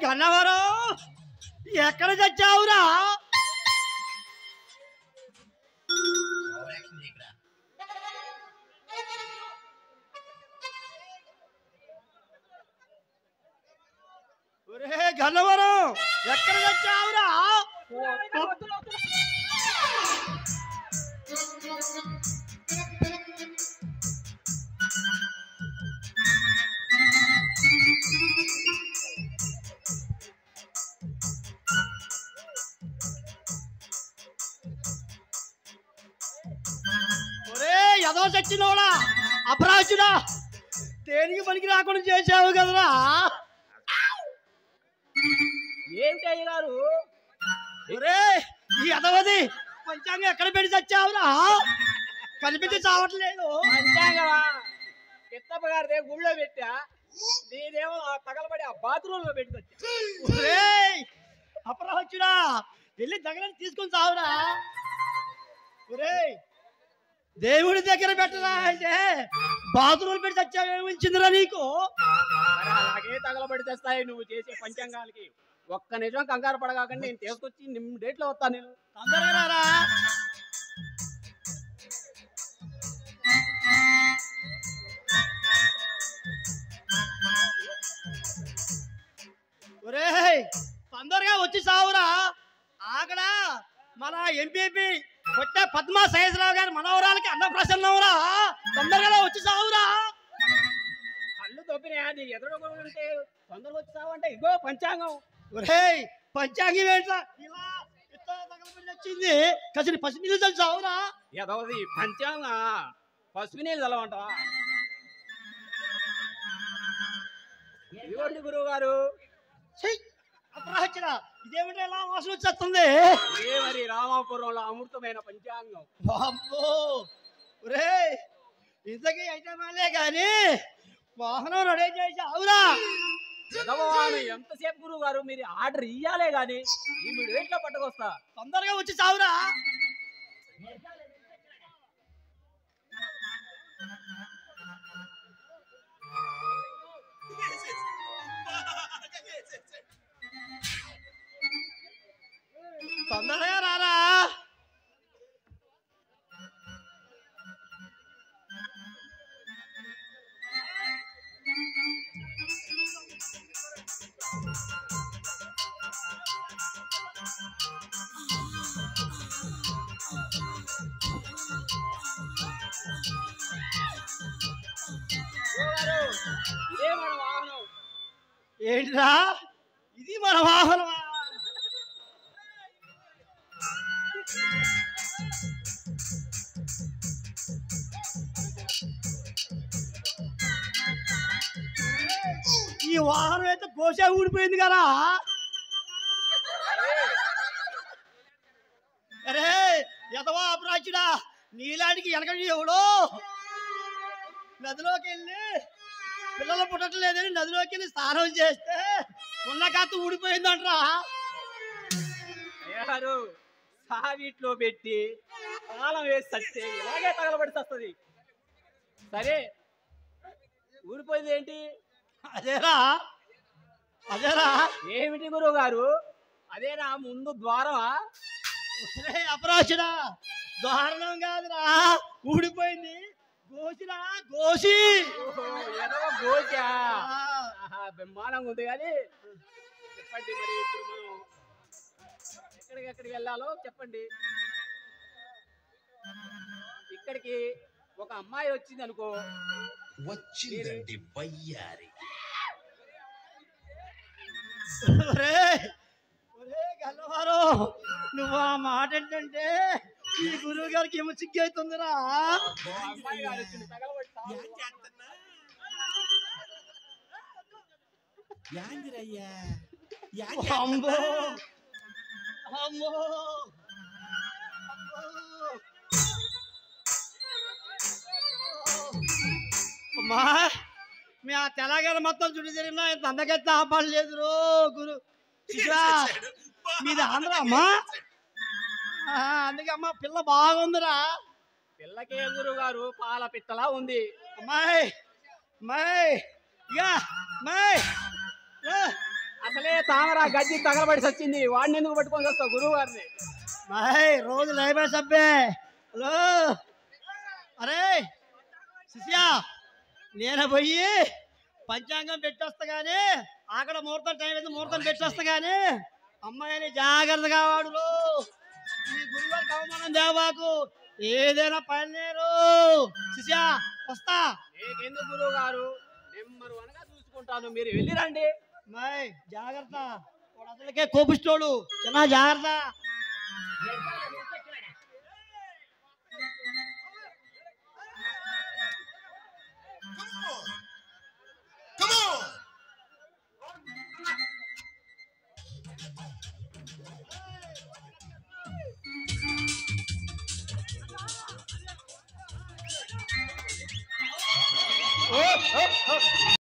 గన్నవరం ఎక్కడ చచ్చావురా? ఒరే గన్నవరం ఎక్కడ చచ్చావురా? ఒరే ఎదో చచ్చినోడా అపరాచుడా, దేనికి పనికి రాకుండా చేసావు కదరా. ఏమిటి అయ్యగారు? ఒరే ఈ ఎదవది పంచాంగం ఎక్కడ పెట్టి చచ్చావురా? కనిపించి చావట్లేదు. పంచాంగమా? కిత్తప్ప గారిదే గుళ్ళో పెట్టా, నేనేమో తగలబడి ఆ బాత్రూమ్ లో పెట్టి వచ్చా. ఒరే అపరాచుడా, వెళ్ళి దగ్గర తీసుకొని చావురా. ఒరే దేవుడి దగ్గర పెట్టరా అంటే బాత్రూమ్ పెట్టి చచ్చావేమించిందిరా నీకు? మరి అలాగే తగలబడి తెస్తాయి నువ్వు చేసే పంచాంగాలకి. ఒక్క నిజం కంగారు పడగాకండి, నేను తీసుకొచ్చి డేట్ లో వస్తాను. నేను తొందరగా రారా. ఒరే తొందరగా వచ్చి సావురా. ఆగడ మన ఎంపీపీ కొట్టే పద్మా సహస్రావు గారి మనవరాలకి అన్నప్రసన్నవురా. తొందరగా వచ్చి సావురా. కళ్ళు తొప్పినా నీ ఎదురు ఉంటే తొందరగా వచ్చి సావంటే ఇగో పంచాంగం. ఒరే పంచాంగం ఏంట్రా ఇలా ఇట్లా తగలబడి వచ్చింది? కసిని పసి నీళ్ళు తెలిసి సావురా. ఎదవది పంచాంగ పసుపు నీళ్ళు తెలవంటావా? ఇదిగోండి గురువు గారు. అపరాచన ఇదేమిటో ఎలా వాసన వచ్చేస్తుంది? ఏ మరి రామాపురంలో అమృతమైన పంచాంగం. అబ్బో ఒరే ఇంతకీ అయితే మాలే గాని వాహనం రెడీ చేసి అవురా. ఎదవాను ఎంతసేపు గురువు గారు? మీరు ఆర్డర్ ఇయ్యాలే గాని ఈ మీరు రేట్లో పట్టుకొస్తా. తొందరగా వచ్చి చావురా. తొందరగా రారా. ఇదే మన వాహనం. ఏంటిరా ఇది మన వాహనమా? ఈ వాహనం అయితే గోసే ఊడిపోయింది కదా. అరే ఎదవా అపరాచుడా, నీలాంటికి వెనకటి ఎవడో నదిలోకి వెళ్ళి పిల్లలు పుట్టట్లేదని నదిలోకి వెళ్ళి స్నానం చేస్తే ఉన్న కాస్త ఊడిపోయిందంటరా. అయ్యారు సావిట్లో పెట్టి తాళం వేసి చస్తే ఇలాగే తగలబడి వస్తుంది. సరే ఊడిపోయింది ఏంటి? అదేరా అదేరా. ఏమిటి గురువు గారు? అదేనా ముందు ద్వారమా? అపరాచుడా దారుణం కాదురా, ఊడిపోయింది. గోసిరా గోసి. ఏదో గోచా బ్రహ్మాండంగా ఉంది. కానీ చెప్పండి మరి ఇప్పుడు మనం ఎక్కడికి వెళ్ళాలో చెప్పండి. ఇక్కడికి ఒక అమ్మాయి వచ్చింది అనుకో. వచ్చిందండి వయ్యారి. ఒరే ఒరే గల్లవారు, నువ్వు ఆ మాట ఏంటంటే ఈ గురువు గారికి ఏమో సిగ్గు అవుతుందిరా. అమ్మాయి గారు వచ్చింది తగలబడి అమ్మో అమ్మో అమ్మా, మీ ఆ తెలంగాణ మొత్తం చుట్టూ తిరిగినా ఇంత అందగైతే ఆపడలేదు గురు. మీది ఆంధ్ర అమ్మా? అందుకే అమ్మా పిల్ల బాగుందిరా. పిల్లకే గురువు గారు పాల పిట్టలా ఉంది. అమ్మాయి అమ్మాయి ఇక అమ్మాయి అసలే తామర గడ్డి తగలబడి వచ్చింది, వాడిని ఎందుకు పట్టుకొని వస్తావు గురువు గారిని? भाई रोज లేబే సబ్బే. హలో అరే శిష్యా, నేను పోయి పంచాంగం పెట్టొస్తా గానీ, అక్కడ ముహూర్తం టైం అయితే ముహూర్తం పెట్టొస్తా గానీ అమ్మాయిని జాగ్రత్తగా వాడు. ఈ గురువుగారికి అవమానం దేవాకు, ఏదైనా పనిలేరు. శిష్యా వస్తా. నీకెందుకు గురువు గారు, నెంబర్ వన్గా చూసుకుంటాను, మీరు వెళ్ళిరండి. మై జాగ్రత్త, వాడు అసలుకే కోపిస్తోడు, చిన్న జాగ్రత్త. Come on! Oh, oh, oh.